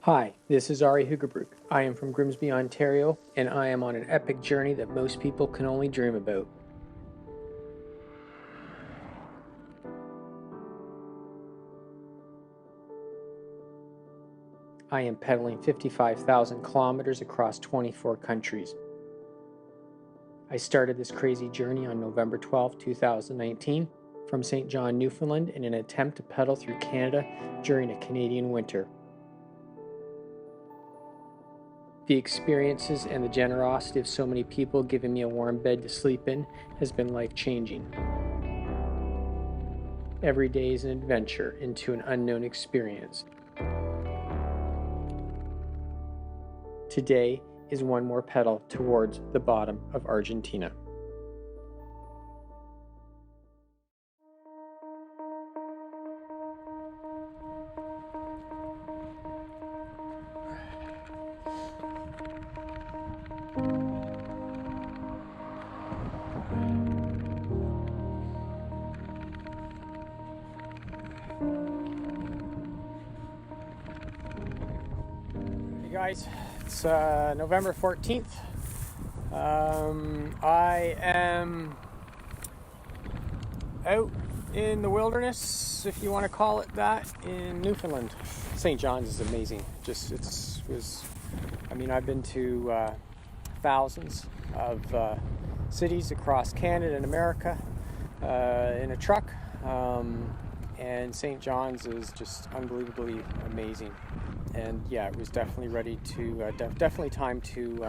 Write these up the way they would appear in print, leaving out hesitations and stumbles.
Hi, this is Arie. I am from Grimsby, Ontario, and I am on an epic journey that most people can only dream about. I am pedaling 55,000 kilometers across 24 countries. I started this crazy journey on November 12, 2019, from St. John, Newfoundland, in an attempt to pedal through Canada during a Canadian winter. The experiences and the generosity of so many people giving me a warm bed to sleep in has been life-changing. Every day is an adventure into an unknown experience. Today is one more pedal towards the bottom of Argentina. Hey guys, it's November 14th. I am out in the wilderness, if you want to call it that, in Newfoundland. St. John's is amazing. I've been to thousands of cities across Canada and America in a truck, and St. John's is just unbelievably amazing. And yeah, it was definitely definitely time to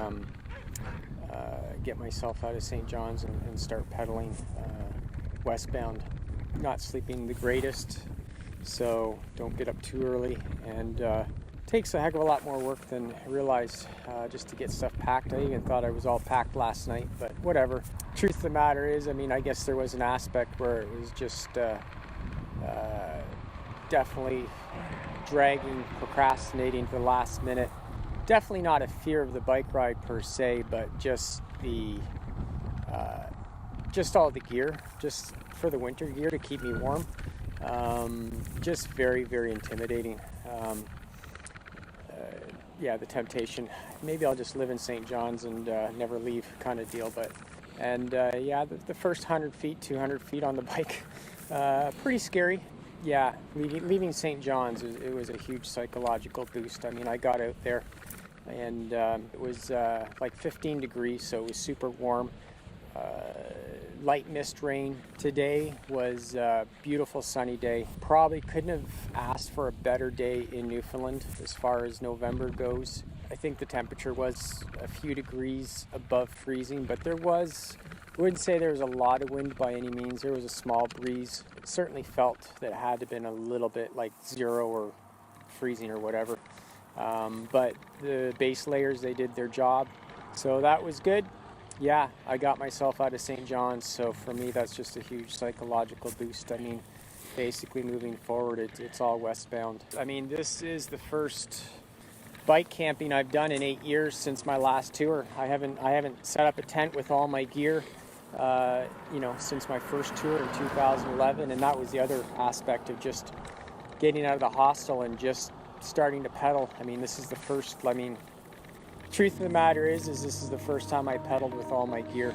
get myself out of St. John's and start pedaling westbound. Not sleeping the greatest, so don't get up too early, and takes a heck of a lot more work than I realized just to get stuff packed. I even thought I was all packed last night, but whatever. Truth of the matter is, I guess there was an aspect where it was just definitely dragging, procrastinating to the last minute. Definitely not a fear of the bike ride per se, but just all the gear, just for the winter gear to keep me warm. Just very, very intimidating. The temptation. Maybe I'll just live in St. John's and never leave kind of deal. The first 100 feet, 200 feet on the bike, pretty scary. Yeah, leaving St. John's, it was a huge psychological boost. I got out there and it was like 15 degrees, so it was super warm. Light mist rain. Today was a beautiful sunny day. Probably couldn't have asked for a better day in Newfoundland as far as November goes. I think the temperature was a few degrees above freezing, but I wouldn't say there was a lot of wind by any means. There was a small breeze. It certainly felt that it had to have been a little bit like zero or freezing or whatever. But the base layers, they did their job. So that was good. Yeah, I got myself out of St. John's, so for me that's just a huge psychological boost. Basically moving forward, it's all westbound. This is the first bike camping I've done in 8 years since my last tour. I haven't set up a tent with all my gear, since my first tour in 2011, and that was the other aspect of just getting out of the hostel and just starting to pedal. This is the first. Truth of the matter is this is the first time I pedaled with all my gear.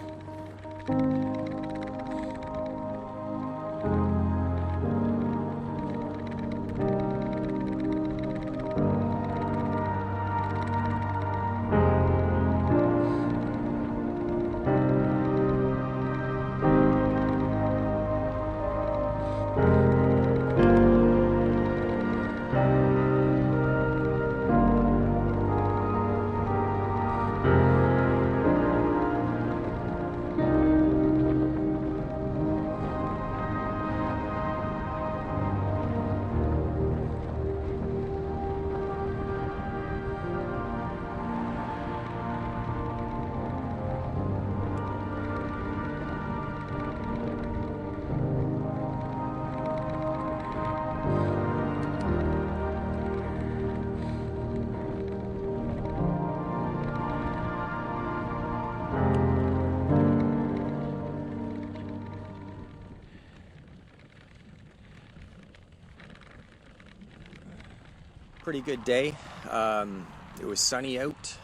pretty good day. It was sunny out,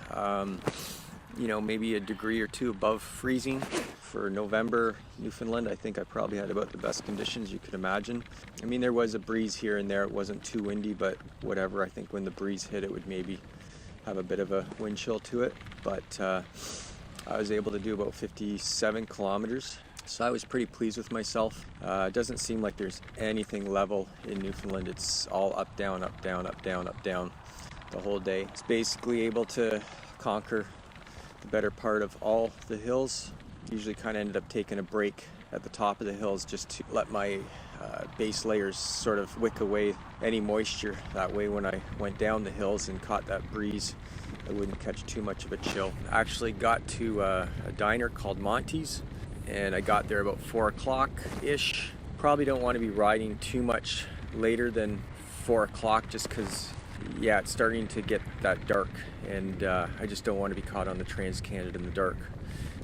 maybe a degree or two above freezing. For November, Newfoundland, I think I probably had about the best conditions you could imagine. I mean, there was a breeze here and there. It wasn't too windy, but whatever. I think when the breeze hit, it would maybe have a bit of a wind chill to it. But I was able to do about 57 kilometers. So I was pretty pleased with myself. It doesn't seem like there's anything level in Newfoundland. It's all up, down, up, down, up, down, up, down the whole day. It's basically able to conquer the better part of all the hills. Usually kind of ended up taking a break at the top of the hills just to let my base layers sort of wick away any moisture. That way when I went down the hills and caught that breeze, I wouldn't catch too much of a chill. I actually got to a diner called Monty's, and I got there about 4 o'clock-ish. Probably don't want to be riding too much later than 4 o'clock just because, it's starting to get that dark, and I just don't want to be caught on the Trans-Canada in the dark.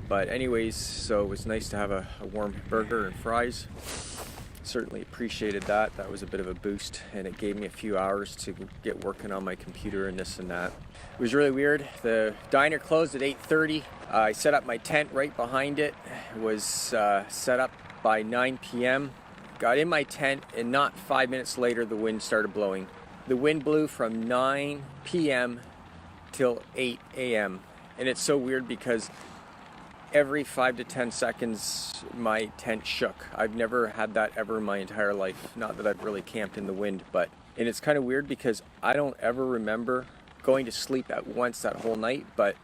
But anyways, so it was nice to have a warm burger and fries. Certainly appreciated that. That was a bit of a boost, and it gave me a few hours to get working on my computer and this and that. It was really weird. The diner closed at 8:30. I set up my tent right behind it. It was set up by 9 p.m. Got in my tent, and not 5 minutes later, the wind started blowing. The wind blew from 9 p.m. till 8 a.m. And it's so weird because every 5 to 10 seconds, my tent shook. I've never had that ever in my entire life. Not that I've really camped in the wind, and it's kind of weird because I don't ever remember going to sleep at once that whole night, but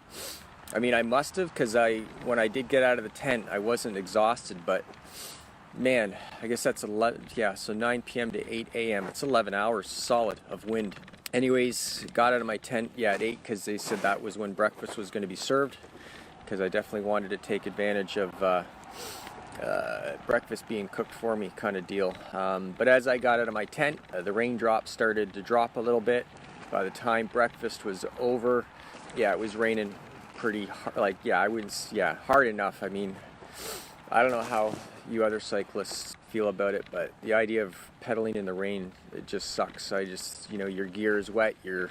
I mean, I must have, because when I did get out of the tent, I wasn't exhausted, but man, I guess that's 11, so 9 p.m. to 8 a.m. It's 11 hours solid of wind. Anyways, got out of my tent, at 8, because they said that was when breakfast was going to be served, because I definitely wanted to take advantage of breakfast being cooked for me kind of deal. But as I got out of my tent, the raindrops started to drop a little bit. By the time breakfast was over, it was raining pretty hard, hard enough. I mean, I don't know how you other cyclists feel about it, but the idea of pedaling in the rain, it just sucks. Your gear is wet, your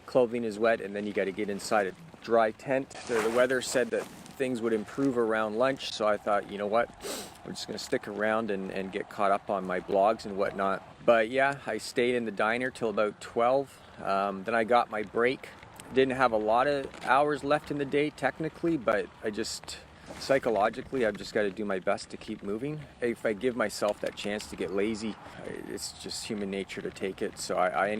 clothing is wet, and then you got to get inside a dry tent. The weather said that things would improve around lunch, so I thought, you know what, we're just going to stick around and get caught up on my blogs and whatnot. But I stayed in the diner till about 12. Then I got my break. Didn't have a lot of hours left in the day technically, but psychologically, I've just got to do my best to keep moving. If I give myself that chance to get lazy, it's just human nature to take it. So I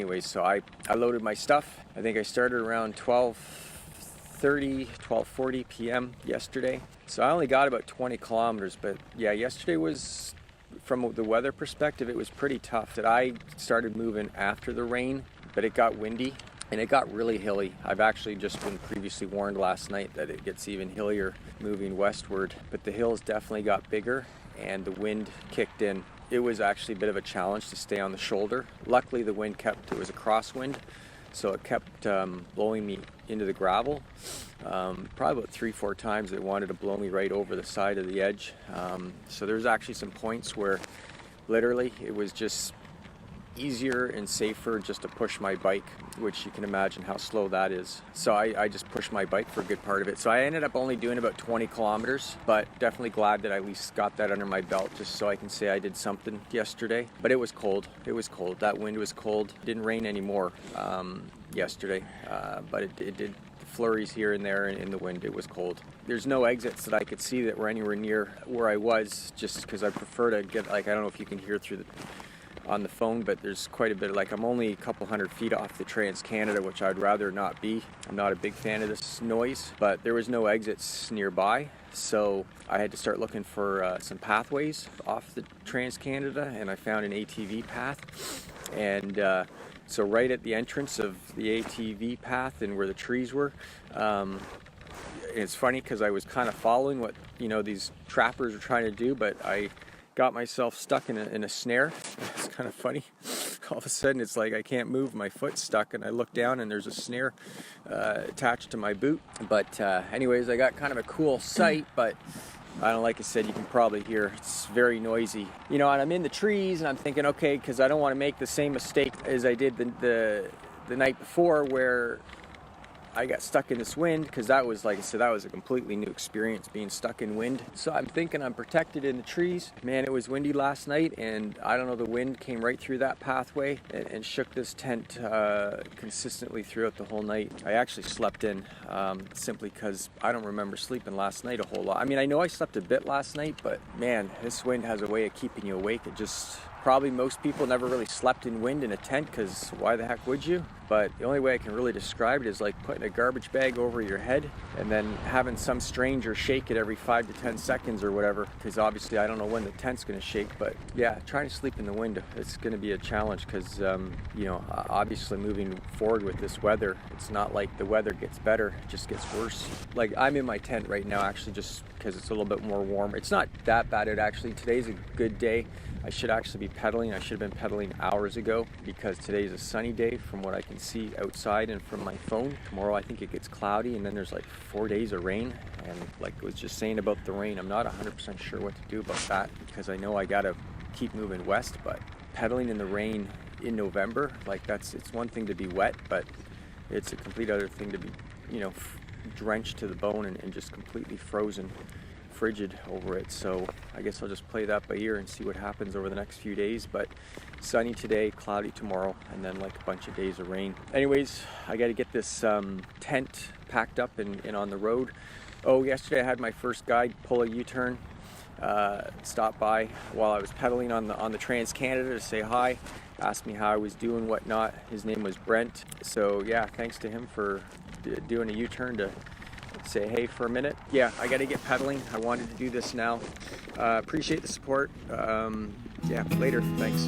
loaded my stuff. I think I started around 12:40 p.m. yesterday. So I only got about 20 kilometers, but yesterday was, from the weather perspective, it was pretty tough. That I started moving after the rain, but it got windy. And it got really hilly. I've actually just been previously warned last night that it gets even hillier moving westward. But the hills definitely got bigger and the wind kicked in. It was actually a bit of a challenge to stay on the shoulder. Luckily the wind it was a crosswind, so it kept blowing me into the gravel. Probably about 3-4 times it wanted to blow me right over the side of the edge. So there's actually some points where literally it was just easier and safer just to push my bike, which you can imagine how slow that is. So I just pushed my bike for a good part of it. So I ended up only doing about 20 kilometers, but definitely glad that I at least got that under my belt just so I can say I did something yesterday. But it was cold. It was cold. That wind was cold. It didn't rain anymore yesterday, but it did flurries here and there in the wind. It was cold. There's no exits that I could see that were anywhere near where I was, just because I prefer to get, I don't know if you can hear through on the phone, but there's quite a bit I'm only a couple hundred feet off the Trans-Canada, which I'd rather not be. I'm not a big fan of this noise, but there was no exits nearby, so I had to start looking for some pathways off the Trans-Canada, and I found an ATV path, and so right at the entrance of the ATV path and where the trees were, it's funny because I was kind of following what these trappers are trying to do, but I got myself stuck in a snare. It's kind of funny. All of a sudden it's like I can't move, my foot's stuck, and I look down and there's a snare attached to my boot. But anyways, I got kind of a cool sight, but like I said, you can probably hear it's very noisy. And I'm in the trees and I'm thinking, okay, because I don't want to make the same mistake as I did the the night before where I got stuck in this wind, because that was, like I said, that was a completely new experience, being stuck in wind. So I'm thinking I'm protected in the trees. Man, it was windy last night, and I don't know, the wind came right through that pathway and shook this tent consistently throughout the whole night. I actually slept in simply because I don't remember sleeping last night a whole lot. I mean, I know I slept a bit last night, but man, this wind has a way of keeping you awake. It just, probably most people never really slept in wind in a tent, because why the heck would you? But the only way I can really describe it is like putting a garbage bag over your head and then having some stranger shake it every 5 to 10 seconds or whatever, because obviously I don't know when the tent's going to shake. But yeah, trying to sleep in the wind, it's going to be a challenge, because you know, obviously moving forward with this weather, it's not like the weather gets better, it just gets worse. Like, I'm in my tent right now actually, just because it's a little bit more warm. It's not that bad. It actually, today's a good day. I should actually be pedaling. I should have been pedaling hours ago, because today's a sunny day from what I can see outside and from my phone. Tomorrow I think it gets cloudy, and then there's like 4 days of rain. And like I was just saying about the rain, I'm not 100% sure what to do about that, because I know I gotta keep moving west. But pedaling in the rain in November, like, it's one thing to be wet, but it's a complete other thing to be, you know, drenched to the bone and just completely frozen, frigid over it. So I guess I'll just play that by ear and see what happens over the next few days. But sunny today, cloudy tomorrow, and then like a bunch of days of rain. Anyways, I got to get this tent packed up and on the road. Oh, yesterday I had my first guide pull a U-turn, stop by while I was pedaling on the Trans-Canada to say hi, asked me how I was doing, whatnot. His name was Brent. So yeah, thanks to him for doing a U-turn to say hey for a minute. Yeah, I got to get pedaling. I wanted to do this now. Appreciate the support. Yeah, later. Thanks.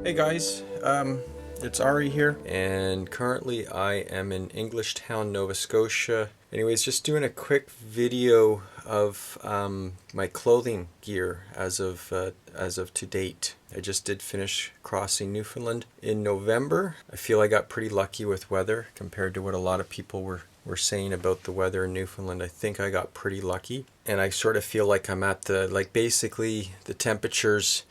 Hey guys, it's Arie here, and currently I am in Englishtown, Nova Scotia. Anyways, just doing a quick video of my clothing gear as of to date. I just did finish crossing Newfoundland in November. I feel I got pretty lucky with weather compared to what a lot of people were saying about the weather in Newfoundland. I think I got pretty lucky, and I sort of feel like I'm at basically the temperatures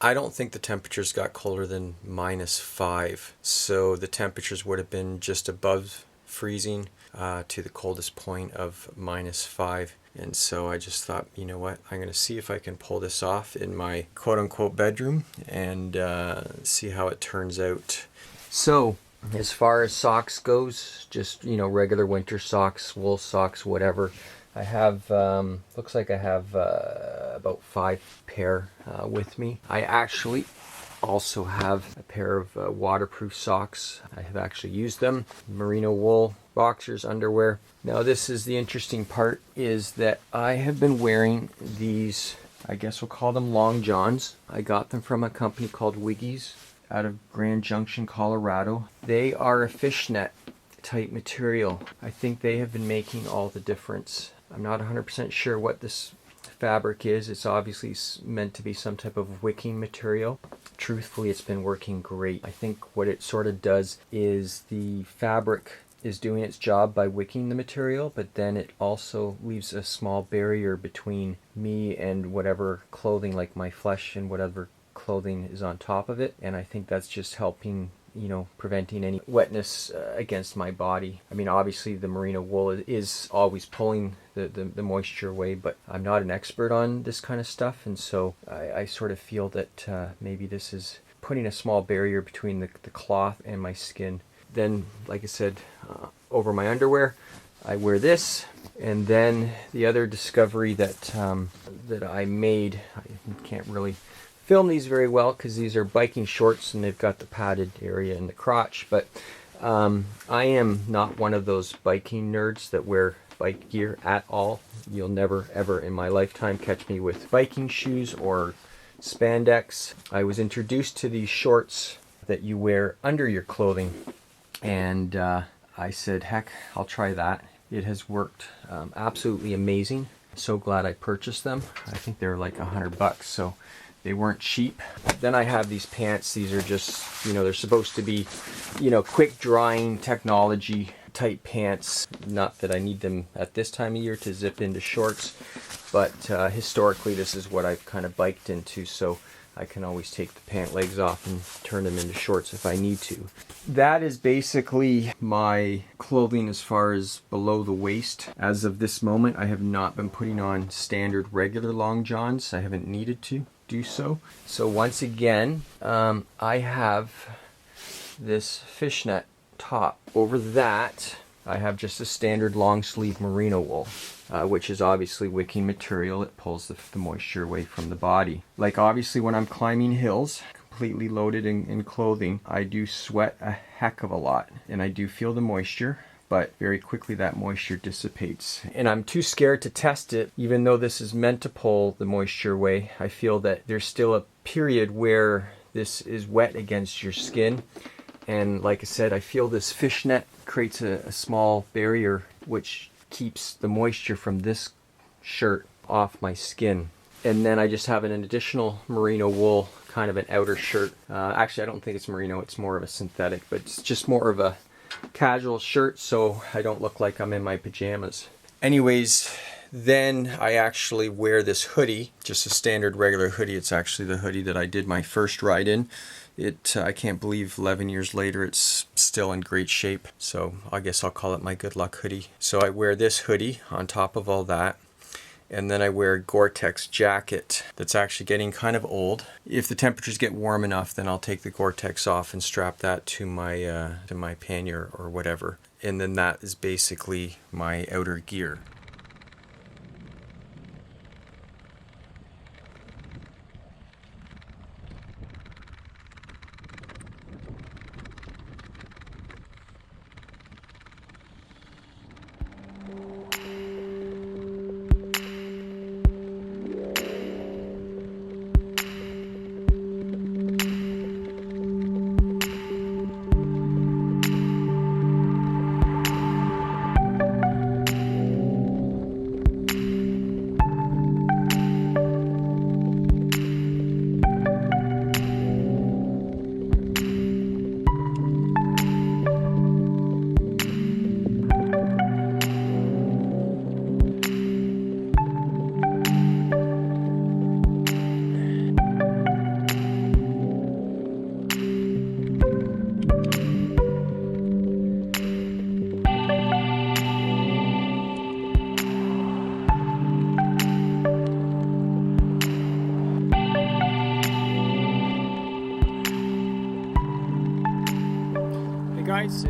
I don't think the temperatures got colder than -5. So the temperatures would have been just above freezing to the coldest point of -5. And so I just thought, you know what, I'm going to see if I can pull this off in my quote-unquote bedroom and see how it turns out. So as far as socks goes, just, you know, regular winter socks, wool socks, whatever. I have, looks like I have about 5 pair with me. I actually also have a pair of waterproof socks. I have actually used them. Merino wool boxers, underwear. Now this is the interesting part, is that I have been wearing these, I guess we'll call them long johns. I got them from a company called Wiggies out of Grand Junction, Colorado. They are a fishnet type material. I think they have been making all the difference. I'm not 100% sure what this fabric is. It's obviously meant to be some type of wicking material. Truthfully, it's been working great. I think what it sort of does is the fabric is doing its job by wicking the material, but then it also leaves a small barrier between me and whatever clothing, like my flesh and whatever clothing is on top of it. And I think that's just helping, you know, preventing any wetness against my body. I mean, obviously the merino wool is always pulling the moisture away, but I'm not an expert on this kind of stuff, and so I sort of feel that maybe this is putting a small barrier between the cloth and my skin. Then, like I said, over my underwear, I wear this. And then the other discovery that I made, I can't really film these very well because these are biking shorts and they've got the padded area in the crotch, but I am not one of those biking nerds that wear bike gear at all. You'll never ever in my lifetime catch me with biking shoes or spandex. I was introduced to these shorts that you wear under your clothing, and I said, heck, I'll try that. It has worked absolutely amazing. So glad I purchased them. I think they're like $100, so they weren't cheap. Then I have these pants. These are just, you know, they're supposed to be, you know, quick drying technology type pants. Not that I need them at this time of year to zip into shorts, but historically this is what I've kind of biked into, so I can always take the pant legs off and turn them into shorts if I need to. That is basically my clothing as far as below the waist. As of this moment, I have not been putting on standard regular long johns. I haven't needed to do so. So once again, I have this fishnet top. Over that, I have just a standard long sleeve merino wool. Which is obviously wicking material. It pulls the moisture away from the body. Like obviously when I'm climbing hills, completely loaded in clothing, I do sweat a heck of a lot. And I do feel the moisture, but very quickly that moisture dissipates. And I'm too scared to test it, even though this is meant to pull the moisture away. I feel that there's still a period where this is wet against your skin. And like I said, I feel this fishnet creates a small barrier which keeps the moisture from this shirt off my skin. And then I just have an additional merino wool, kind of an outer shirt. Actually, I don't think it's merino, it's more of a synthetic, but it's just more of a casual shirt so I don't look like I'm in my pajamas. Anyways, then I actually wear this hoodie, just a standard regular hoodie. It's actually the hoodie that I did my first ride in. I can't believe 11 years later it's still in great shape, so I guess I'll call it my good luck hoodie. So I wear this hoodie on top of all that, and then I wear a Gore-Tex jacket that's actually getting kind of old. If the temperatures get warm enough, then I'll take the Gore-Tex off and strap that to my pannier or whatever, and then that is basically my outer gear.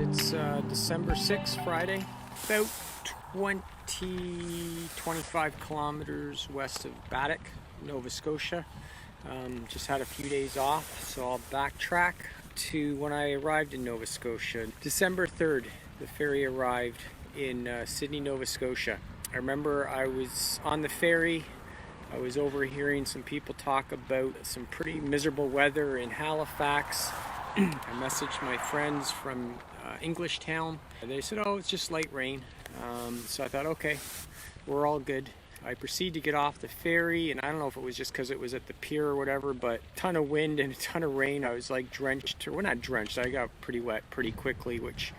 It's December 6th, Friday. About 25 kilometers west of Baddock, Nova Scotia. Just had a few days off, so I'll backtrack to when I arrived in Nova Scotia. December 3rd, the ferry arrived in Sydney, Nova Scotia. I remember I was on the ferry. I was overhearing some people talk about some pretty miserable weather in Halifax. I messaged my friends from Englishtown. They said, oh, it's just light rain. So I thought, okay, we're all good. I proceeded to get off the ferry, and I don't know if it was just because it was at the pier or whatever, but a ton of wind and a ton of rain. I was like drenched, or well, not drenched, I got pretty wet pretty quickly, which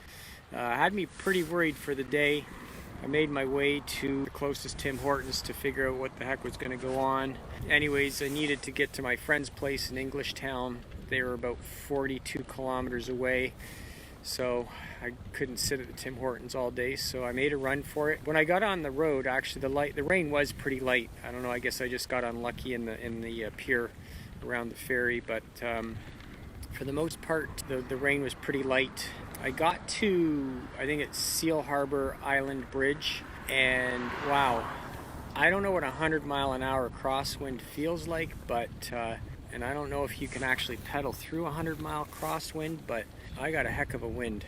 had me pretty worried for the day. I made my way to the closest Tim Hortons to figure out what the heck was going to go on. Anyways, I needed to get to my friend's place in Englishtown. They were about 42 kilometers away, so I couldn't sit at the Tim Hortons all day, so I made a run for it. When I got on the road, actually the rain was pretty light. I don't know, I guess I just got unlucky in the pier around the ferry, but for the most part, the rain was pretty light. I got to, I think it's Seal Harbor Island Bridge, and wow, I don't know what 100-mile-an-hour crosswind feels like, but and I don't know if you can actually pedal through 100-mile crosswind, but I got a heck of a wind.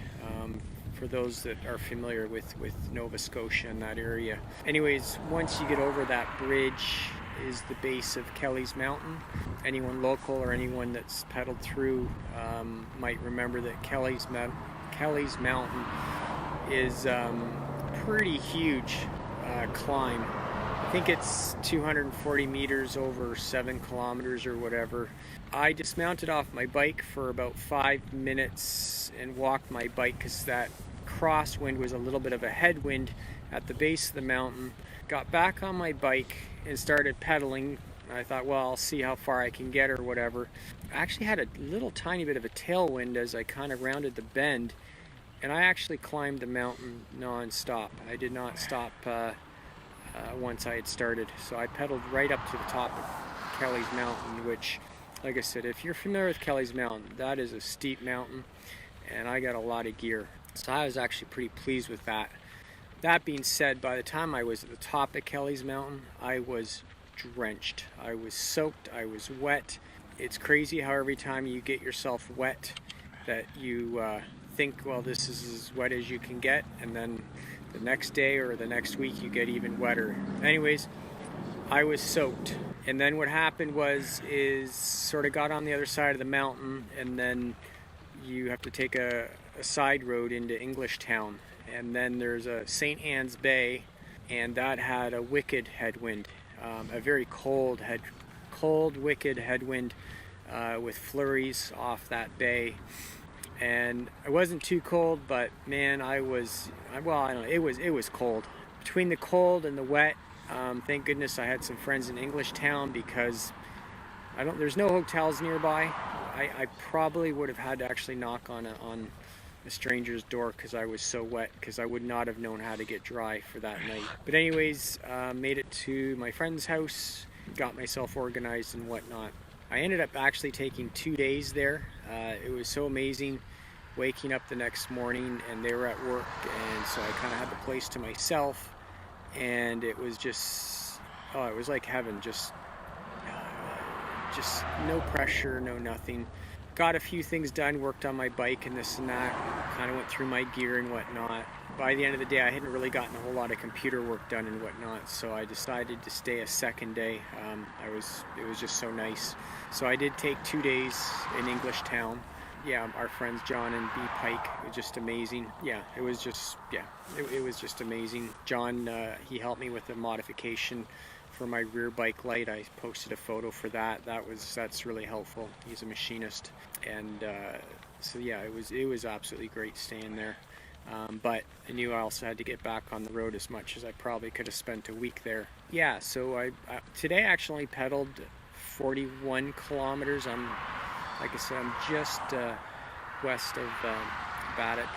For those that are familiar with Nova Scotia and that area. Anyways, once you get over that bridge is the base of Kelly's Mountain. Anyone local or anyone that's pedaled through might remember that Kelly's Mountain is pretty huge climb. I think it's 240 meters over 7 kilometers or whatever. I dismounted off my bike for about 5 minutes and walked my bike because that crosswind was a little bit of a headwind at the base of the mountain. Got back on my bike and started pedaling. I thought, well, I'll see how far I can get or whatever. I actually had a little tiny bit of a tailwind as I kind of rounded the bend, and I actually climbed the mountain non-stop. I did not stop once I had started. So I pedaled right up to the top of Kelly's Mountain, which, like I said, if you're familiar with Kelly's Mountain, that is a steep mountain, and I got a lot of gear. So I was actually pretty pleased with that. That being said, by the time I was at the top of Kelly's Mountain, I was drenched. I was soaked, I was wet. It's crazy how every time you get yourself wet that you think, well, this is as wet as you can get, and then the next day or the next week you get even wetter. Anyways, I was soaked. And then what happened is sort of got on the other side of the mountain, and then you have to take a side road into Englishtown. And then there's a St. Anne's Bay, and that had a wicked headwind, a very cold, wicked headwind with flurries off that bay. And it wasn't too cold, but man, I don't know, it was cold. Between the cold and the wet, thank goodness I had some friends in Englishtown, because there's no hotels nearby. I probably would have had to actually knock on a stranger's door because I was so wet, because I would not have known how to get dry for that night. But anyways, made it to my friend's house, got myself organized and whatnot. I ended up actually taking 2 days there. It was so amazing waking up the next morning and they were at work, and so I kind of had the place to myself, and it was just, oh, it was like heaven. Just no pressure, no nothing. Got a few things done, worked on my bike and this and that, kind of went through my gear and whatnot. By the end of the day, I hadn't really gotten a whole lot of computer work done and whatnot, so I decided to stay a second day. It was just so nice. So I did take 2 days in Englishtown. Yeah, our friends John and B. Pike, it was just amazing. Yeah, it was just amazing. John, he helped me with a modification for my rear bike light. I posted a photo for that. That's really helpful. He's a machinist, and so yeah, it was absolutely great staying there. But I knew I also had to get back on the road as much as I probably could have spent a week there. Yeah, so today I actually pedaled 41 kilometers. Like I said, I'm just west of Baddock.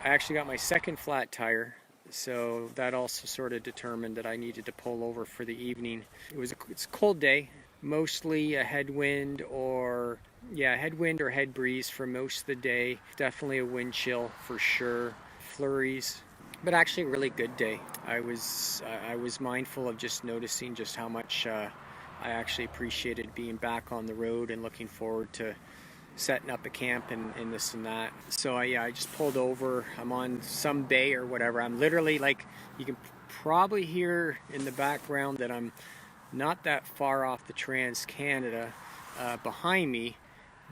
I actually got my second flat tire, so that also sort of determined that I needed to pull over for the evening. It's a cold day. mostly a headwind or headwind or head breeze for most of the day. Definitely a wind chill for sure. Flurries, but actually a really good day. I was mindful of just noticing just how much I actually appreciated being back on the road and looking forward to setting up a camp and this and that. So I just pulled over. I'm on some bay or whatever. I'm literally, like, you can probably hear in the background that I'm not that far off the Trans-Canada behind me,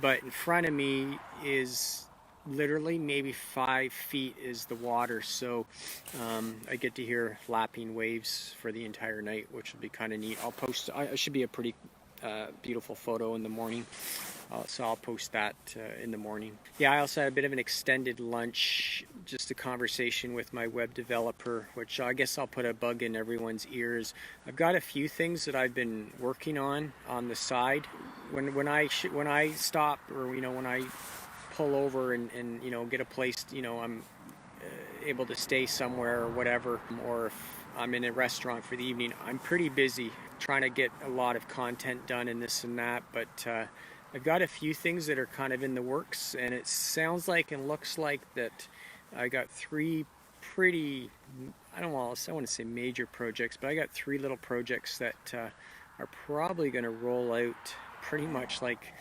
but in front of me is literally maybe 5 feet is the water. So I get to hear lapping waves for the entire night, which will be kind of neat. I'll post, it should be a pretty beautiful photo in the morning. So I'll post that in the morning. Yeah, I also had a bit of an extended lunch, just a conversation with my web developer, which I guess I'll put a bug in everyone's ears. I've got a few things that I've been working on the side. When I stop, or when I pull over and get a place, I'm able to stay somewhere or whatever, or if I'm in a restaurant for the evening, I'm pretty busy trying to get a lot of content done and this and that, but I've got a few things that are kind of in the works, and it sounds like and looks like that I got 3 pretty, I don't want to say major projects, but I got 3 little projects that are probably going to roll out pretty much like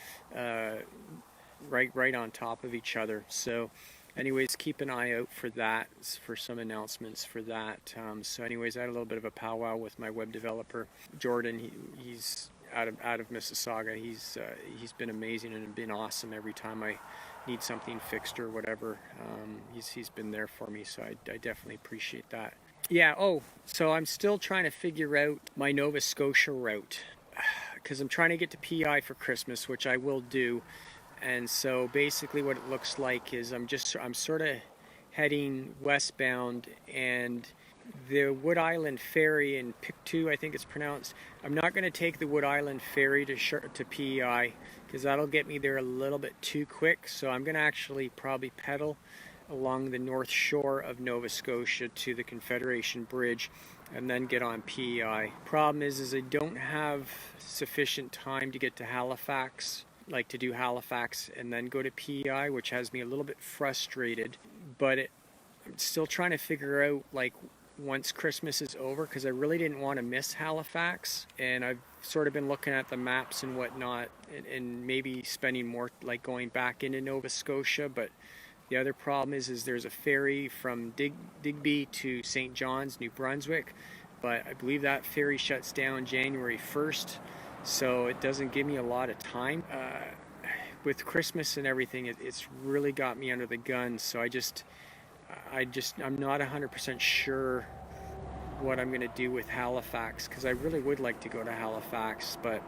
right on top of each other. So anyways, keep an eye out for that, for some announcements for that. So anyways, I had a little bit of a powwow with my web developer, Jordan. He's out of Mississauga. He's been amazing and been awesome every time I need something fixed or whatever. He's been there for me, so I definitely appreciate that. Yeah, so I'm still trying to figure out my Nova Scotia route, because I'm trying to get to P.E.I for Christmas, which I will do. And so basically what it looks like is I'm sort of heading westbound, and the Wood Island Ferry in Pictou, I think it's pronounced. I'm not going to take the Wood Island Ferry to P.E.I, because that'll get me there a little bit too quick. So I'm going to actually probably pedal along the north shore of Nova Scotia to the Confederation Bridge and then get on P.E.I. Problem is I don't have sufficient time to get to Halifax, like to do Halifax and then go to P.E.I, which has me a little bit frustrated. But I'm still trying to figure out, like, once Christmas is over, because I really didn't want to miss Halifax, and I've sort of been looking at the maps and whatnot, and maybe spending more, like going back into Nova Scotia. But the other problem is there's a ferry from Digby to St. John's, New Brunswick, but I believe that ferry shuts down January 1st, so it doesn't give me a lot of time. With Christmas and everything, it's really got me under the gun, so I'm not 100% sure what I'm going to do with Halifax, because I really would like to go to Halifax. But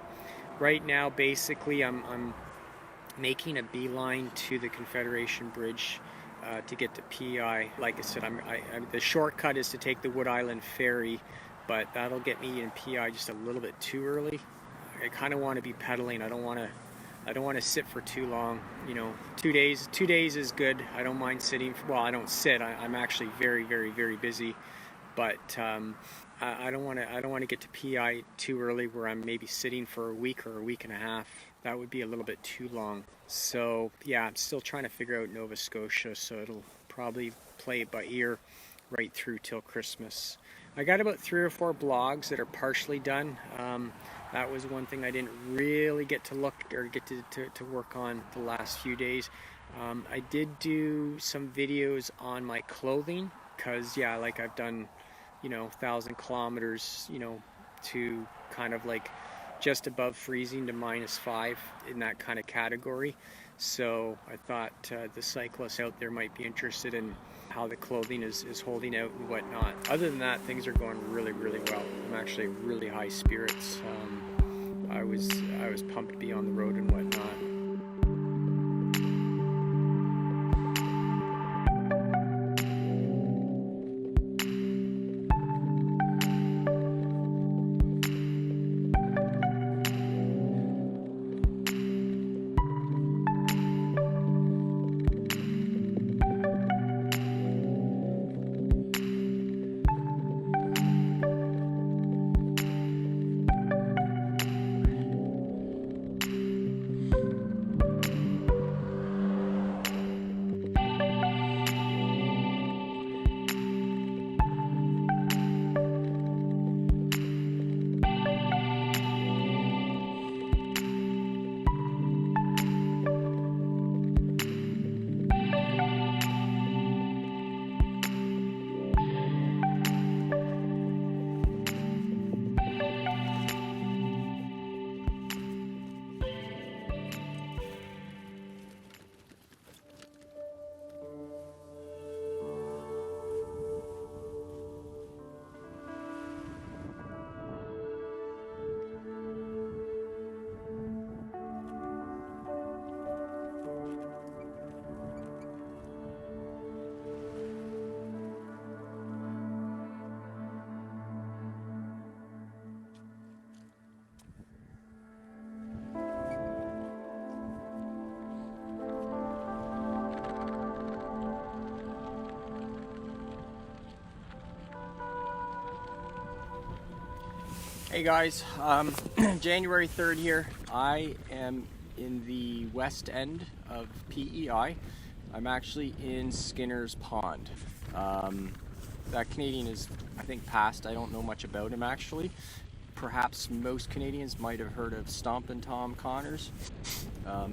right now, basically, I'm making a beeline to the Confederation Bridge to get to P.E.I. Like I said, the shortcut is to take the Wood Island Ferry, but that'll get me in P.E.I just a little bit too early. I kind of want to be pedaling. I don't want to sit for too long. 2 days. 2 days is good. I don't mind sitting. Well, I don't sit. I'm actually very, very, very busy. But I don't want to get to P.E.I too early, where I'm maybe sitting for a week or a week and a half. That would be a little bit too long. So yeah, I'm still trying to figure out Nova Scotia. So it'll probably play it by ear right through till Christmas. I got about 3 or 4 blogs that are partially done. That was one thing I didn't really get to look or get to work on the last few days. I did do some videos on my clothing, because like I've done 1,000 kilometers to kind of like just above freezing to -5 in that kind of category. So I thought the cyclists out there might be interested in how the clothing is holding out and whatnot. Other than that, things are going really, really well. I'm actually really high spirits. I was pumped to be on the road and whatnot. Hey guys, January 3rd here. I am in the west end of P.E.I. I'm actually in Skinner's Pond. That Canadian is, I think, past. I don't know much about him actually. Perhaps most Canadians might have heard of Stompin' Tom Connors.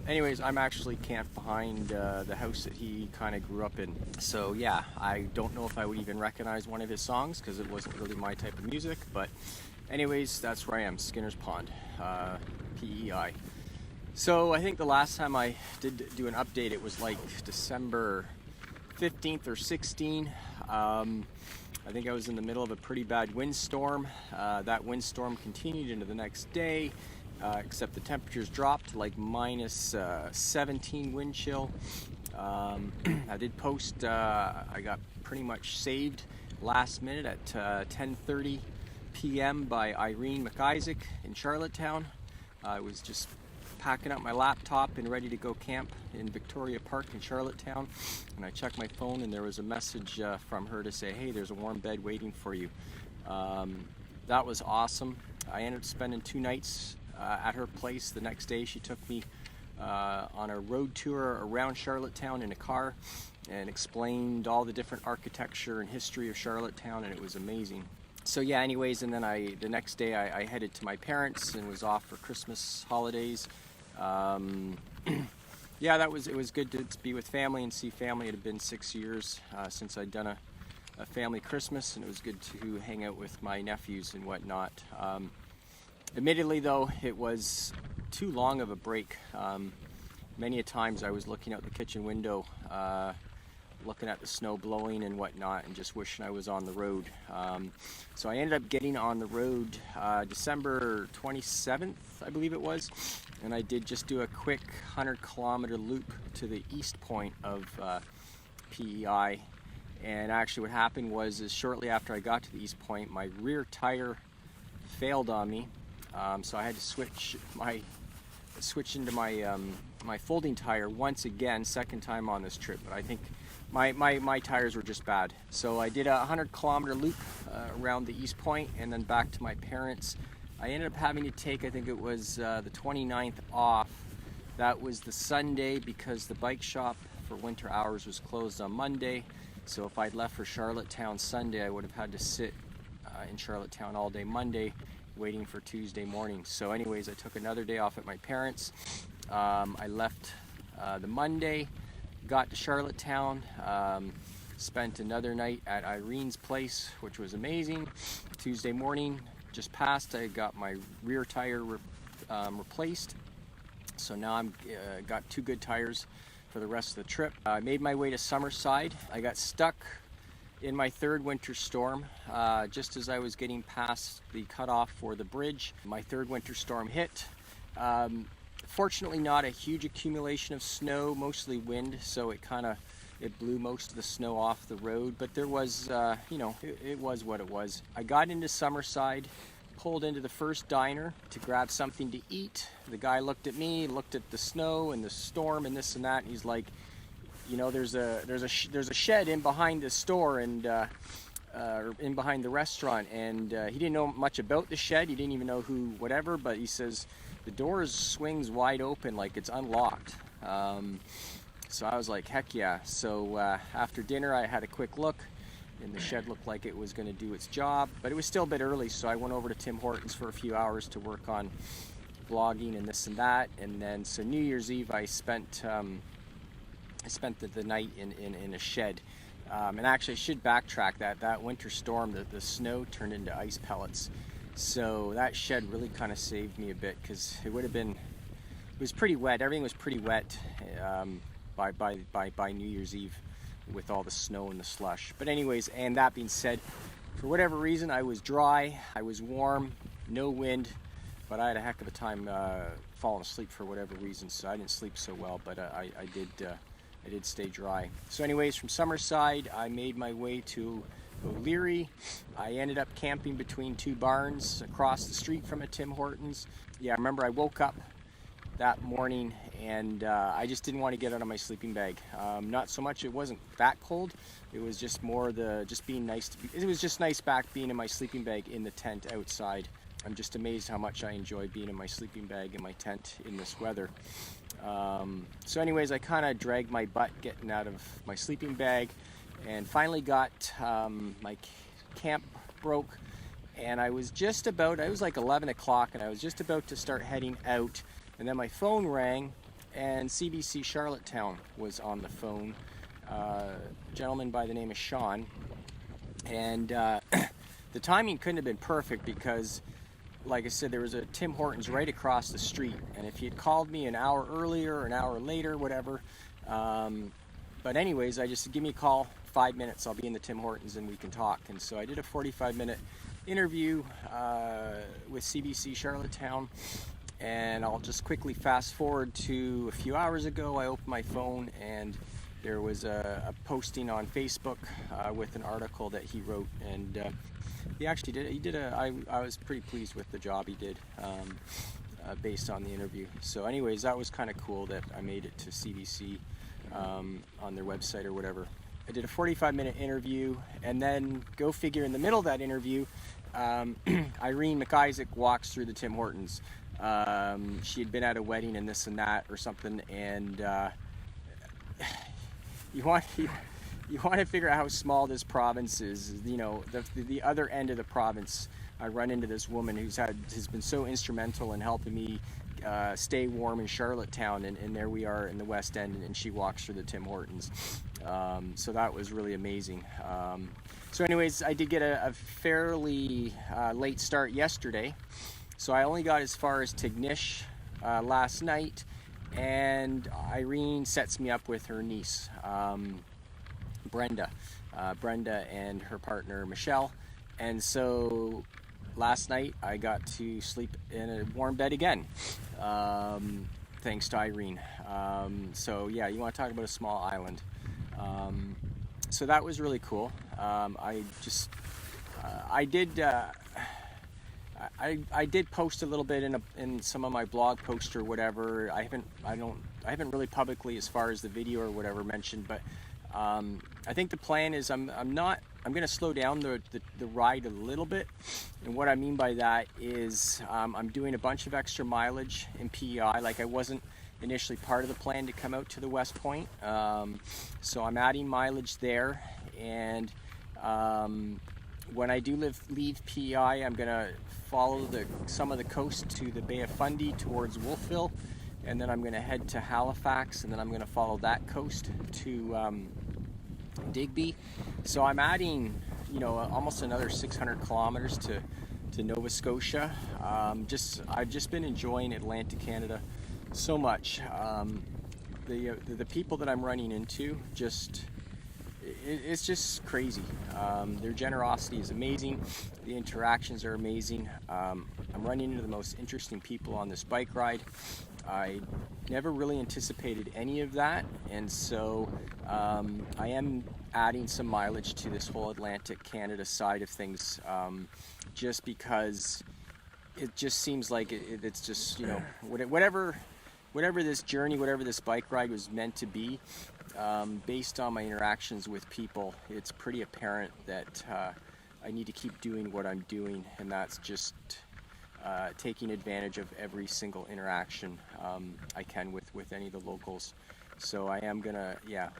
Anyways, I'm actually camped behind the house that he kind of grew up in. So yeah, I don't know if I would even recognize one of his songs because it wasn't really my type of music, but anyways, that's where I am, Skinner's Pond, P.E.I. So I think the last time I did do an update, it was like December 15th or 16th. I think I was in the middle of a pretty bad windstorm. That windstorm continued into the next day, except the temperatures dropped to like minus 17 wind chill. I did post, I got pretty much saved last minute at 10:30 p.m. by Irene McIsaac in Charlottetown. I was just packing up my laptop and ready to go camp in Victoria Park in Charlottetown, and I checked my phone and there was a message from her to say, hey, there's a warm bed waiting for you. That was awesome. I ended up spending 2 nights at her place. The next day she took me on a road tour around Charlottetown in a car and explained all the different architecture and history of Charlottetown, and it was amazing. So yeah, anyways, and then the next day I headed to my parents and was off for Christmas holidays. Yeah, it was good to be with family and see family. It had been 6 years since I'd done a family Christmas, and it was good to hang out with my nephews and whatnot. Admittedly though, it was too long of a break. Many a times I was looking out the kitchen window, looking at the snow blowing and whatnot, and just wishing I was on the road. So I ended up getting on the road December 27th, I believe it was, and I did just do a quick 100-kilometer loop to the east point of P.E.I. And actually what happened was shortly after I got to the east point, my rear tire failed on me, so I had to switch into my folding tire once again, second time on this trip. But I think my tires were just bad. So I did a 100-kilometer loop around the east point and then back to my parents. I ended up having to take, I think it was the 29th off. That was the Sunday because the bike shop for winter hours was closed on Monday. So if I'd left for Charlottetown Sunday, I would have had to sit in Charlottetown all day Monday waiting for Tuesday morning. So anyways, I took another day off at my parents'. I left the Monday, got to Charlottetown, spent another night at Irene's place, which was amazing. Tuesday morning, just passed, I got my rear tire replaced. So now I'm got 2 good tires for the rest of the trip. I made my way to Summerside. I got stuck in my 3rd winter storm. Just as I was getting past the cutoff for the bridge, my 3rd winter storm hit. Fortunately not a huge accumulation of snow, mostly wind, so it blew most of the snow off the road, but there was, it was what it was. I got into Summerside, pulled into the first diner to grab something to eat. The guy looked at me, looked at the snow and the storm and this and that, and he's like, there's a shed in behind the store and in behind the restaurant, and he didn't know much about the shed. He didn't even know who, whatever, but he says the door swings wide open like it's unlocked. So I was like, heck yeah. So after dinner I had a quick look, and the shed looked like it was going to do its job, but it was still a bit early, so I went over to Tim Hortons for a few hours to work on vlogging and this and that. And then so New Year's Eve I spent the night in a shed. And actually I should backtrack that winter storm, the snow turned into ice pellets. So that shed really kind of saved me a bit, because it was pretty wet. Everything was pretty wet by New Year's Eve with all the snow and the slush. But anyways, and that being said, for whatever reason I was dry, I was warm, no wind, but I had a heck of a time falling asleep for whatever reason, so I didn't sleep so well, but I did stay dry. So anyways, from Summerside I made my way to O'Leary. I ended up camping between 2 barns across the street from a Tim Hortons. Yeah, I remember I woke up that morning and I just didn't want to get out of my sleeping bag. Not so much, it wasn't that cold, it was just more it was just nice back being in my sleeping bag in the tent outside. I'm just amazed how much I enjoy being in my sleeping bag in my tent in this weather. So anyways, I kind of dragged my butt getting out of my sleeping bag, and finally got my camp broke, and I was just about, it was like 11 o'clock, and I was just about to start heading out, and then my phone rang, and CBC Charlottetown was on the phone, a gentleman by the name of Sean, and the timing couldn't have been perfect because, like I said, there was a Tim Hortons right across the street, and if he had called me an hour earlier or an hour later, whatever, but anyways, I just, give me a call, 5 minutes, I'll be in the Tim Hortons and we can talk. And so I did a 45-minute interview with CBC Charlottetown, and I'll just quickly fast forward to a few hours ago. I opened my phone and there was a posting on Facebook with an article that he wrote, and he actually did, I was pretty pleased with the job he did based on the interview. So anyways, that was kind of cool that I made it to CBC on their website or whatever. I did a 45-minute interview, and then go figure, in the middle of that interview, Irene McIsaac walks through the Tim Hortons. She had been at a wedding and this and that or something, and you want to figure out how small this province is. You know, the other end of the province, I run into this woman has been so instrumental in helping me stay warm in Charlottetown, and there we are in the West End, and she walks through the Tim Hortons. So that was really amazing. So anyways, I did get a fairly late start yesterday, so I only got as far as Tignish last night, and Irene sets me up with her niece, Brenda and her partner Michelle. And so last night I got to sleep in a warm bed again, thanks to Irene. So yeah, you want to talk about a small island. So that was really cool. I did post a little bit in some of my blog posts or whatever. I haven't really publicly, as far as the video or whatever, mentioned, but I think the plan is I'm going to slow down the ride a little bit. And what I mean by that is I'm doing a bunch of extra mileage in P.E.I. Like, I wasn't initially part of the plan to come out to the West Point. So I'm adding mileage there. And when I do leave P.E.I., I'm going to follow some of the coast to the Bay of Fundy towards Wolfville. And then I'm going to head to Halifax, and then I'm going to follow that coast to Digby. So I'm adding, almost another 600 kilometers to Nova Scotia. I've just been enjoying Atlantic Canada so much. The people that I'm running into, it's just crazy. Their generosity is amazing. The interactions are amazing. I'm running into the most interesting people on this bike ride. I never really anticipated any of that, and so I am adding some mileage to this whole Atlantic Canada side of things, just because it just seems like it's just, whatever this journey, whatever this bike ride was meant to be, based on my interactions with people, it's pretty apparent that I need to keep doing what I'm doing, and that's just taking advantage of every single interaction I can with any of the locals. So I am gonna,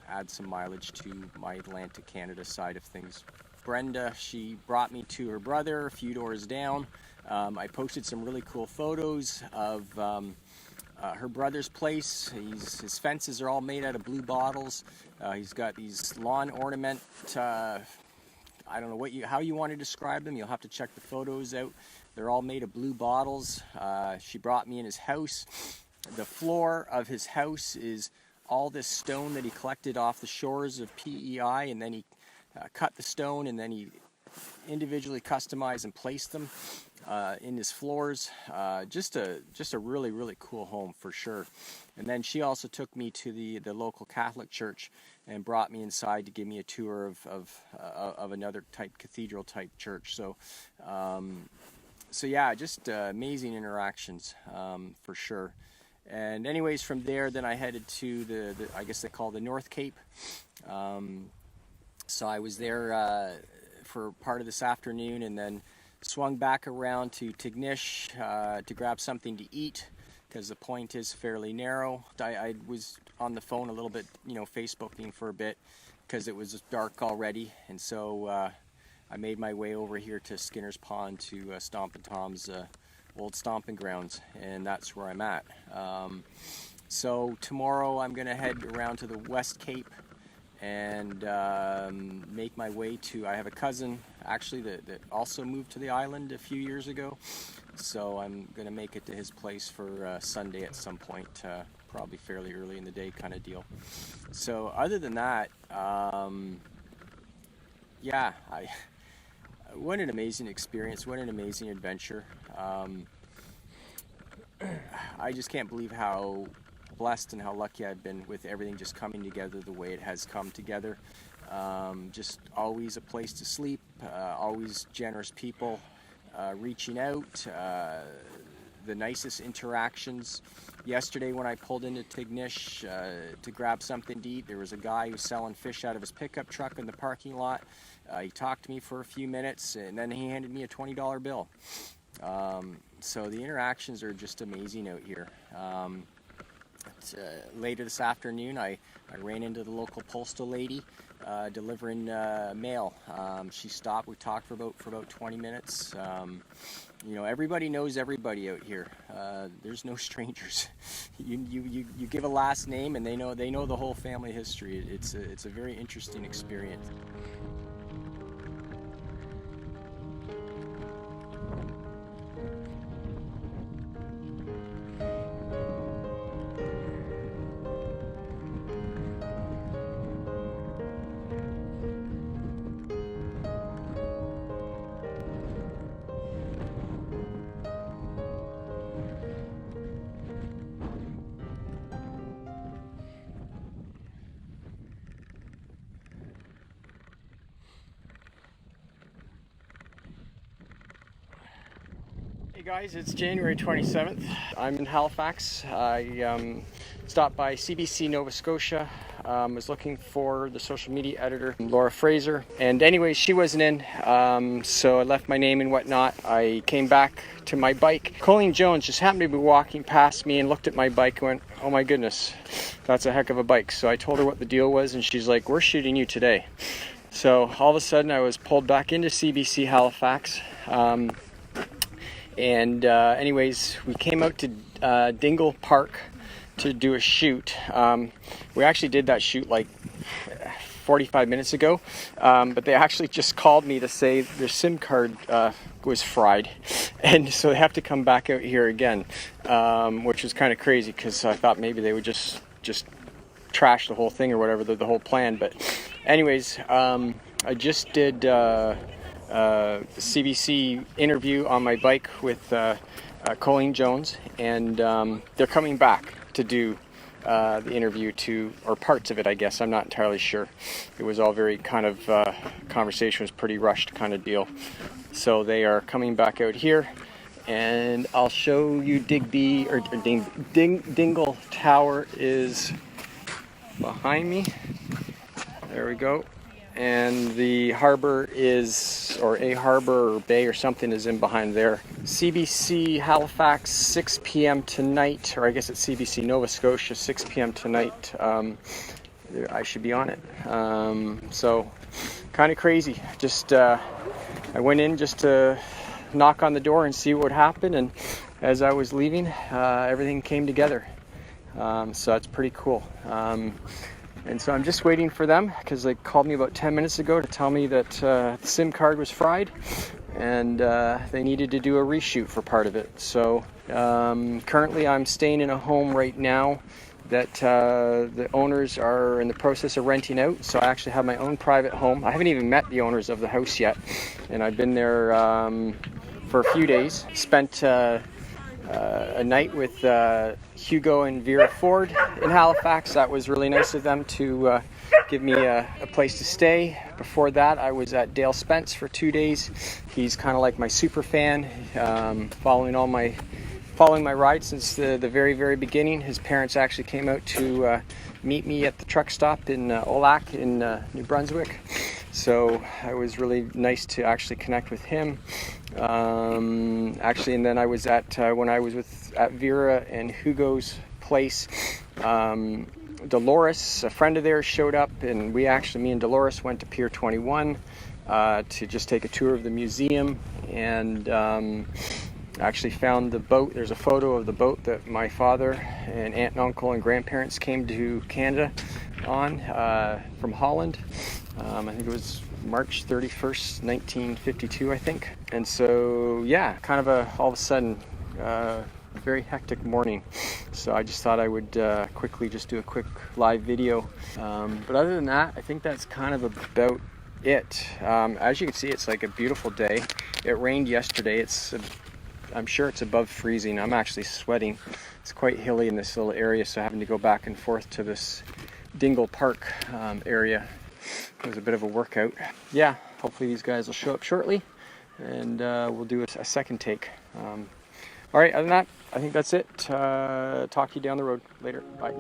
add some mileage to my Atlantic Canada side of things. Brenda, she brought me to her brother a few doors down. I posted some really cool photos of her brother's place. His fences are all made out of blue bottles. He's got these lawn ornament, I don't know how you want to describe them. You'll have to check the photos out. They're all made of blue bottles. She brought me in his house. The floor of his house is all this stone that he collected off the shores of P.E.I., and then he cut the stone, and then he individually customized and placed them in his floors. Just a really, really cool home for sure. And then she also took me to the local Catholic church and brought me inside to give me a tour of another cathedral type church. So yeah, just amazing interactions for sure. And anyways, from there, then I headed to I guess they call the North Cape. So I was there for part of this afternoon, and then swung back around to Tignish to grab something to eat because the point is fairly narrow. I was on the phone a little bit, Facebooking for a bit because it was dark already, and so I made my way over here to Skinner's Pond to Stompin' Tom's old stomping grounds, and that's where I'm at. So tomorrow I'm going to head around to the West Cape and make my way to, I have a cousin actually that also moved to the island a few years ago, so I'm going to make it to his place for Sunday at some point, probably fairly early in the day kind of deal. So other than that, yeah, what an amazing experience, what an amazing adventure. I just can't believe how blessed and how lucky I've been with everything just coming together the way it has come together. Just always a place to sleep, always generous people reaching out, the nicest interactions. Yesterday when I pulled into Tignish to grab something to eat, there was a guy who was selling fish out of his pickup truck in the parking lot. He talked to me for a few minutes and then he handed me a $20 bill. So the interactions are just amazing out here. Later this afternoon, I ran into the local postal lady delivering mail. She stopped. We talked for about 20 minutes. Everybody knows everybody out here. There's no strangers. You give a last name, and they know the whole family history. It's a very interesting experience. Hey guys, it's January 27th. I'm in Halifax. I stopped by CBC Nova Scotia. Was looking for the social media editor, Laura Fraser. And anyways, she wasn't in, so I left my name and whatnot. I came back to my bike. Colleen Jones just happened to be walking past me and looked at my bike and went, "Oh my goodness, that's a heck of a bike." So I told her what the deal was and she's like, "We're shooting you today." So all of a sudden I was pulled back into CBC Halifax. Anyways, we came out to Dingle Park to do a shoot. We actually did that shoot like 45 minutes ago, but they actually just called me to say their SIM card was fried, and so they have to come back out here again, which was kind of crazy because I thought maybe they would just trash the whole thing or whatever, the whole plan. But anyways, I just did CBC interview on my bike with Colleen Jones, and they're coming back to do the interview or parts of it, I guess. I'm not entirely sure. It was all very kind of, conversation was pretty rushed kind of deal. So they are coming back out here, and I'll show you Dingle Tower is behind me. There we go. And the harbor is, or a harbor or bay or something is in behind there. CBC Halifax, 6 p.m. tonight, or I guess it's CBC Nova Scotia, 6 p.m. tonight. I should be on it. So kind of crazy. Just I went in just to knock on the door and see what would happen, and as I was leaving, everything came together. So that's pretty cool. And so I'm just waiting for them because they called me about 10 minutes ago to tell me that the SIM card was fried and they needed to do a reshoot for part of it. So currently I'm staying in a home right now that the owners are in the process of renting out. So I actually have my own private home. I haven't even met the owners of the house yet, and I've been there for a few days. Spent a night with Hugo and Vera Ford in Halifax. That was really nice of them to give me a place to stay. Before that, I was at Dale Spence for 2 days. He's kind of like my super fan, following my ride since the very, very beginning. His parents actually came out to meet me at the truck stop in Olac in New Brunswick. So it was really nice to actually connect with him. Actually, and then I was at when I was at Vera and Hugo's place. Dolores, a friend of theirs, showed up, and me and Dolores went to Pier 21 to just take a tour of the museum, and actually found the boat. There's a photo of the boat that my father and aunt and uncle and grandparents came to Canada on from Holland. I think it was March 31st, 1952, I think. And so, yeah, kind of all of a sudden, very hectic morning. So I just thought I would quickly just do a quick live video. But other than that, I think that's kind of about it. As you can see, it's like a beautiful day. It rained yesterday. I'm sure it's above freezing. I'm actually sweating. It's quite hilly in this little area, so having to go back and forth to this Dingle Park area was a bit of a workout. Yeah, hopefully these guys will show up shortly, and we'll do a second take. All right, other than that, I think that's it. Talk to you down the road later. Bye.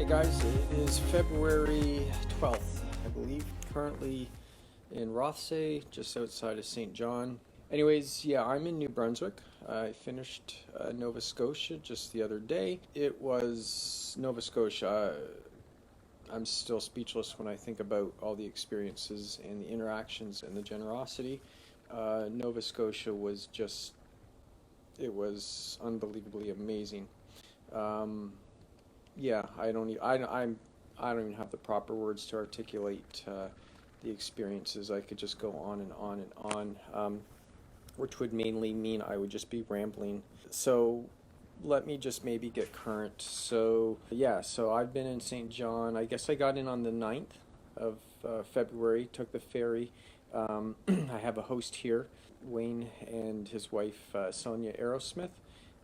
Guys, it is February 12th, I believe, currently in Rothsay, just outside of St. John. Anyways, yeah, I'm in New Brunswick. I finished Nova Scotia just the other day. It was Nova Scotia. I'm still speechless when I think about all the experiences and the interactions and the generosity. Nova Scotia was it was unbelievably amazing. Yeah, I don't even have the proper words to articulate the experiences. I could just go on and on and on, which would mainly mean I would just be rambling. So let me just maybe get current. So yeah, so I've been in St. John. I guess I got in on the 9th of February, took the ferry. I have a host here, Wayne and his wife Sonia Aerosmith,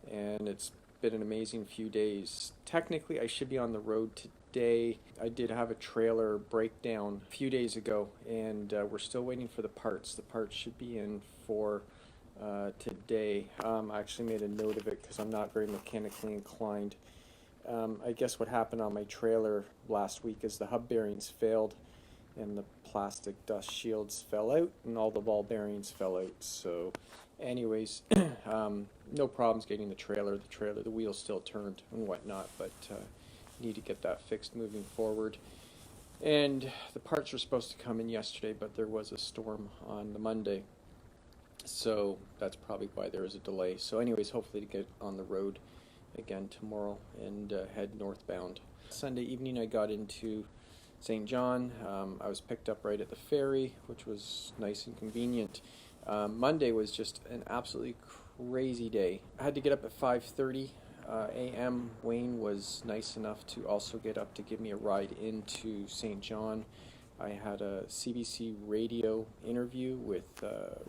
and it's been an amazing few days. Technically, I should be on the road today. I did have a trailer breakdown a few days ago, and we're still waiting for the parts. The parts should be in for today. I actually made a note of it because I'm not very mechanically inclined. I guess what happened on my trailer last week is the hub bearings failed, and the plastic dust shields fell out, and all the ball bearings fell out. So anyways, no problems getting the trailer. The wheels still turned and whatnot, but need to get that fixed moving forward. And the parts were supposed to come in yesterday, but there was a storm on the Monday, so that's probably why there is a delay. So anyways, hopefully to get on the road again tomorrow and head northbound. Sunday evening I got into St. John. I was picked up right at the ferry, which was nice and convenient. Monday was just an absolutely crazy day. I had to get up at 5:30 a.m. Wayne was nice enough to also get up to give me a ride into St. John. I had a CBC radio interview with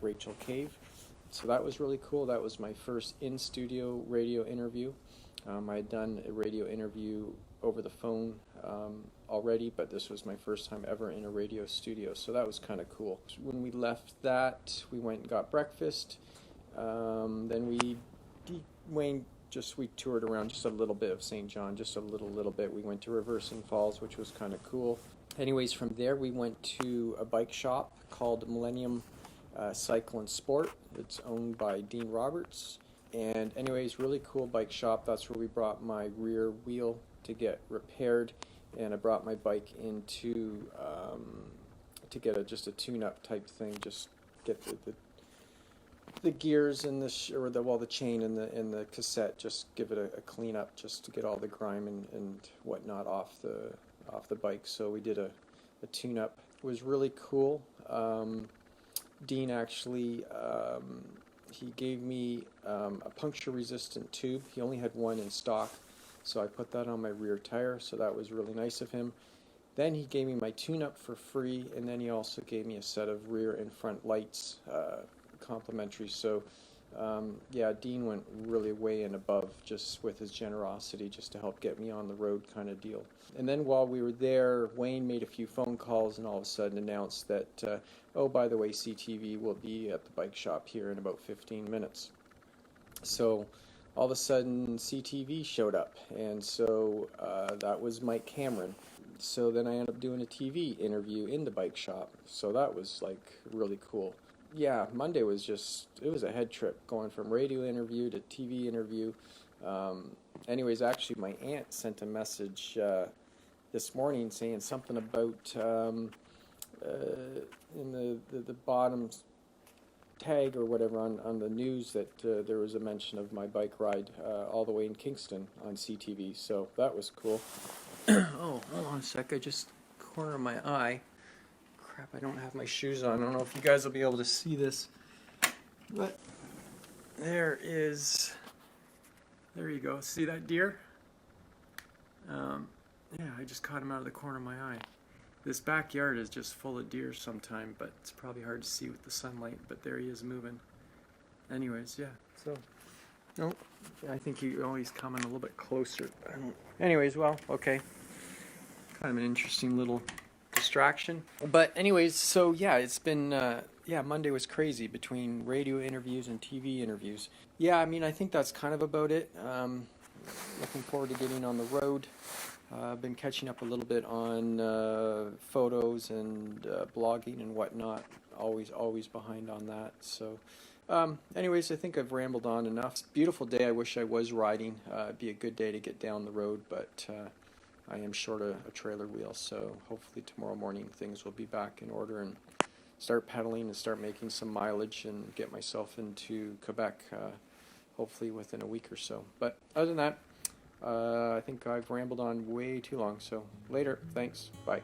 Rachel Cave, so that was really cool. That was my first in-studio radio interview. I had done a radio interview over the phone already, but this was my first time ever in a radio studio, so that was kind of cool. When we left that, we went and got breakfast. Then we toured around just a little bit of St. John, just a little bit. We went to Reversing Falls, which was kind of cool. Anyways, from there we went to a bike shop called Millennium Cycle and Sport. It's owned by Dean Roberts. And anyways, really cool bike shop. That's where we brought my rear wheel to get repaired, and I brought my bike into to get just a tune-up type thing, just get the gears and the chain and the cassette, just give it a clean up, just to get all the grime and whatnot off the bike. So we did a tune-up. It was really cool. Dean actually, he gave me a puncture-resistant tube. He only had one in stock, so I put that on my rear tire, so that was really nice of him. Then he gave me my tune-up for free, and then he also gave me a set of rear and front lights, complimentary. So, yeah, Dean went really way and above just with his generosity, just to help get me on the road kind of deal. And then while we were there, Wayne made a few phone calls and all of a sudden announced that, oh, by the way, CTV will be at the bike shop here in about 15 minutes. So all of a sudden CTV showed up, and so that was Mike Cameron. So then I ended up doing a TV interview in the bike shop, so that was like really cool. Yeah, Monday was it was a head trip, going from radio interview to TV interview. Anyways, actually my aunt sent a message this morning saying something about in the bottom tag or whatever on the news that there was a mention of my bike ride all the way in Kingston on CTV, so that was cool. Oh, hold on a sec, I just corner of my eye. Crap, I don't have my shoes on. I don't know if you guys will be able to see this, but there you go. See that deer? Yeah, I just caught him out of the corner of my eye. This backyard is just full of deer sometime, but it's probably hard to see with the sunlight, but there he is moving. Anyways, yeah, so, no, I think he's coming a little bit closer. Anyways, well, okay. Kind of an interesting little distraction. But anyways, so yeah, it's been, Monday was crazy between radio interviews and TV interviews. Yeah, I mean, I think that's kind of about it. Looking forward to getting on the road. I've been catching up a little bit on photos and blogging and whatnot. Always behind on that. So anyways, I think I've rambled on enough. Beautiful day. I wish I was riding. It'd be a good day to get down the road, but I am short a trailer wheel, so hopefully tomorrow morning things will be back in order and start pedaling and start making some mileage and get myself into Quebec hopefully within a week or so. But other than that, I think I've rambled on way too long, so later. Thanks. Bye.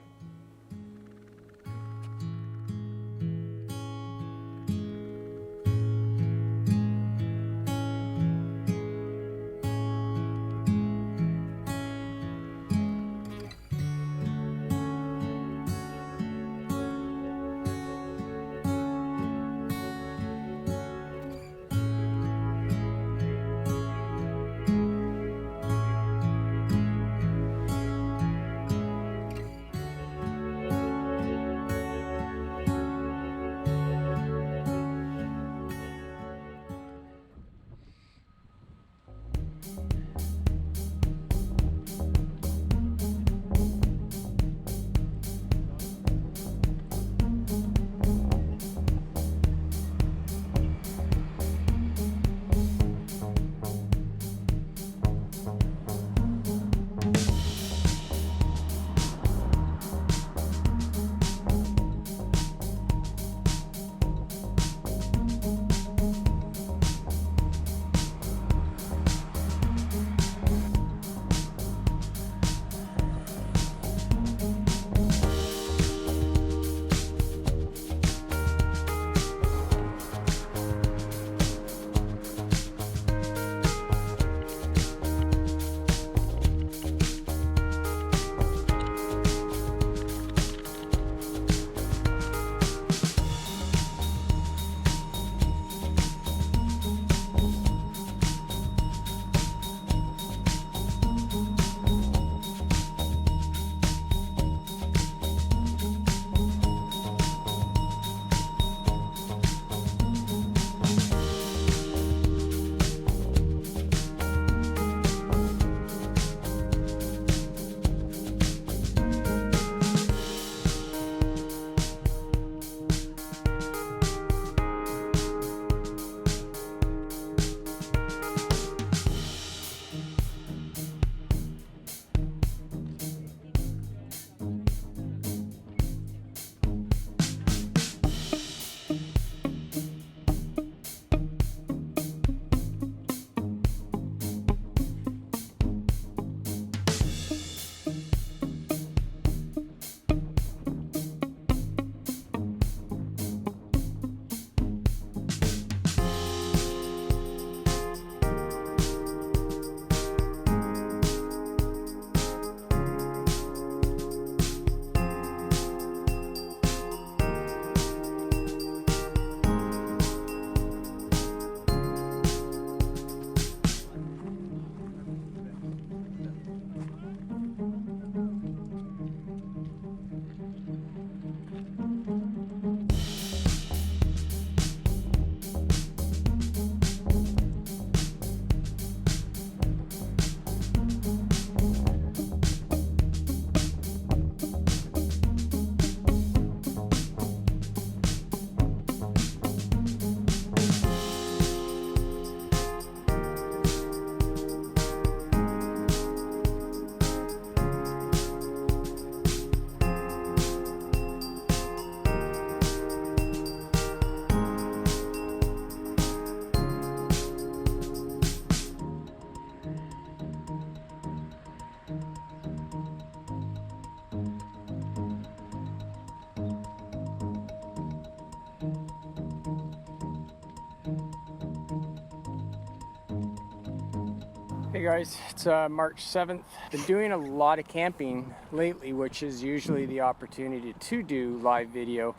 Hey guys, it's March 7th. Been doing a lot of camping lately, which is usually the opportunity to do live video.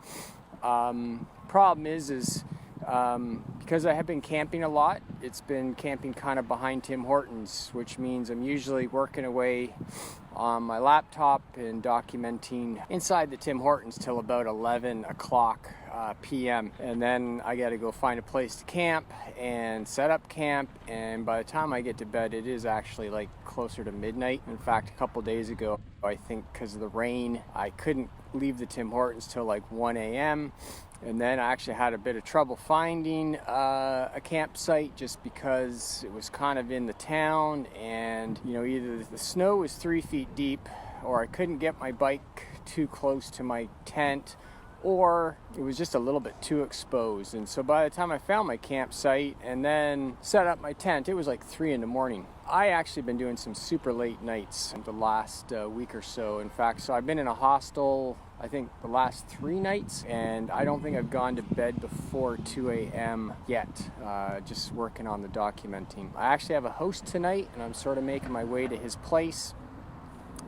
Problem is because I have been camping a lot, it's been camping kind of behind Tim Hortons, which means I'm usually working away on my laptop and documenting inside the Tim Hortons till about 11 o'clock p.m. And then I got to go find a place to camp and set up camp, and by the time I get to bed it is actually like closer to midnight. In fact, a couple days ago, I think because of the rain, I couldn't leave the Tim Hortons till like 1 a.m. And then I actually had a bit of trouble finding a campsite just because it was kind of in the town, and you know, either the snow was 3 feet deep, or I couldn't get my bike too close to my tent, or it was just a little bit too exposed. And so by the time I found my campsite and then set up my tent, it was like 3 in the morning. I actually been doing some super late nights the last week or so. In fact, so I've been in a hostel, I think the last 3 nights, and I don't think I've gone to bed before 2 a.m. yet, just working on the documenting. I actually have a host tonight, and I'm sort of making my way to his place.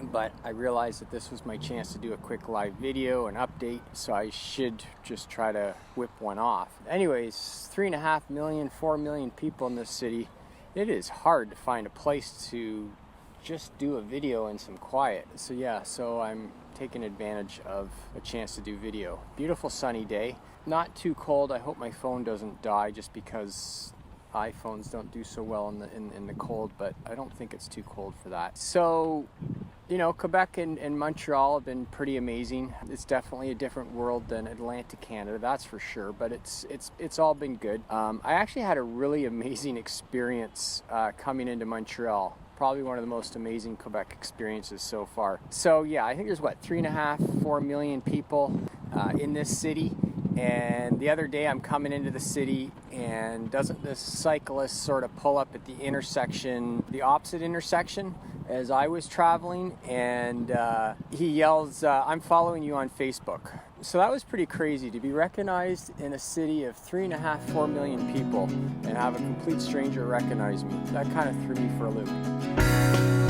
But I realized that this was my chance to do a quick live video and update, so I should just try to whip one off. Anyways, 3.5 million, 4 million people in this city. It is hard to find a place to just do a video in some quiet. So yeah, so I'm taking advantage of a chance to do video. Beautiful sunny day, not too cold. I hope my phone doesn't die just because iPhones don't do so well in the cold, but I don't think it's too cold for that. So, you know, Quebec and Montreal have been pretty amazing. It's definitely a different world than Atlantic Canada, that's for sure, but it's all been good. I actually had a really amazing experience coming into Montreal. Probably one of the most amazing Quebec experiences so far. So yeah, I think there's 3.5, 4 million people in this city. And the other day I'm coming into the city, and doesn't this cyclist sort of pull up at the intersection, the opposite intersection as I was traveling, and he yells, "I'm following you on Facebook." So that was pretty crazy to be recognized in a city of 3.5, 4 million people and have a complete stranger recognize me. That kind of threw me for a loop.